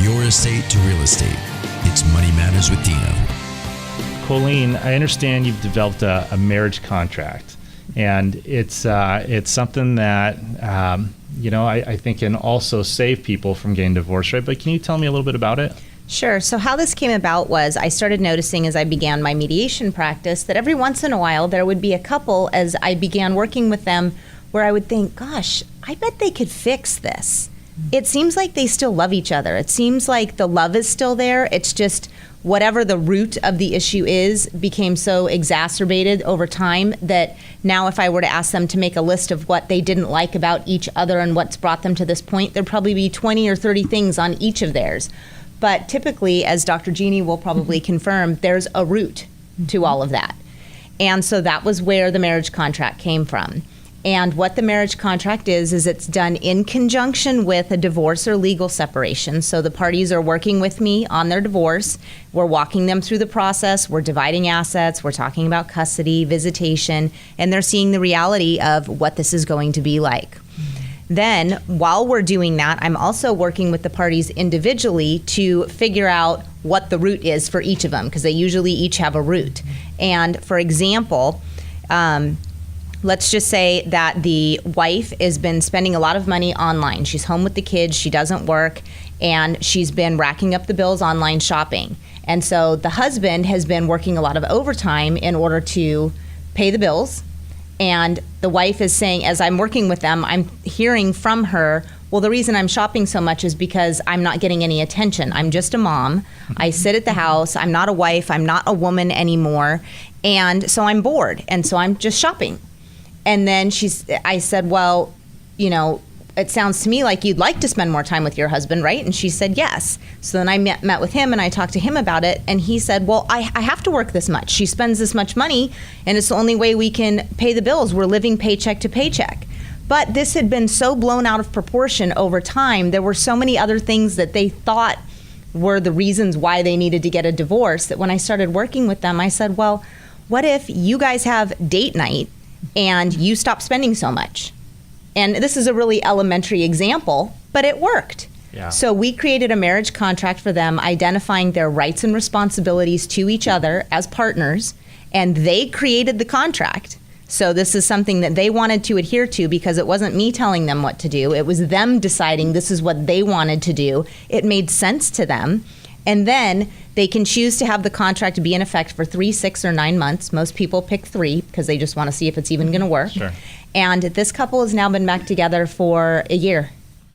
your estate to real estate. It's Money Matters with Dino. Colleen, I understand you've developed a marriage contract, and it's something that I think can also save people from getting divorced, right? But can you tell me a little bit about it? Sure. So how this came about was I started noticing as I began my mediation practice that every once in a while there would be a couple as I began working with them where I would think, gosh, I bet they could fix this. It seems like they still love each other. It seems like the love is still there. It's just whatever the root of the issue is became so exacerbated over time that now if I were to ask them to make a list of what they didn't like about each other and what's brought them to this point, there'd probably be 20 or 30 things on each of theirs. But typically, as Dr. Jeannie will probably confirm, there's a root to all of that. And so that was where the marriage contract came from. And what the marriage contract is it's done in conjunction with a divorce or legal separation. So the parties are working with me on their divorce. We're walking them through the process. We're dividing assets. We're talking about custody, visitation, and they're seeing the reality of what this is going to be like. Then, while we're doing that, I'm also working with the parties individually to figure out what the root is for each of them, because they usually each have a root. And for example, let's just say that the wife has been spending a lot of money online. She's home with the kids, she doesn't work, and she's been racking up the bills online shopping. And so the husband has been working a lot of overtime in order to pay the bills. And the wife is saying, as I'm working with them, I'm hearing from her, well, the reason I'm shopping so much is because I'm not getting any attention. I'm just a mom. I sit at the house. I'm not a wife. I'm not a woman anymore. And so I'm bored. And so I'm just shopping. And then I said, well, it sounds to me like you'd like to spend more time with your husband, right? And she said, yes. So then I met with him and I talked to him about it. And he said, well, I have to work this much. She spends this much money and it's the only way we can pay the bills. We're living paycheck to paycheck. But this had been so blown out of proportion over time. There were so many other things that they thought were the reasons why they needed to get a divorce that when I started working with them, I said, well, what if you guys have date night and you stop spending so much? And this is a really elementary example, but it worked. Yeah. So we created a marriage contract for them, identifying their rights and responsibilities to each other as partners, and they created the contract. So this is something that they wanted to adhere to because it wasn't me telling them what to do. It was them deciding this is what they wanted to do. It made sense to them. And then they can choose to have the contract be in effect for 3, 6, or 9 months. Most people pick 3 because they just want to see if it's even going to work. Sure. And this couple has now been back together for a year.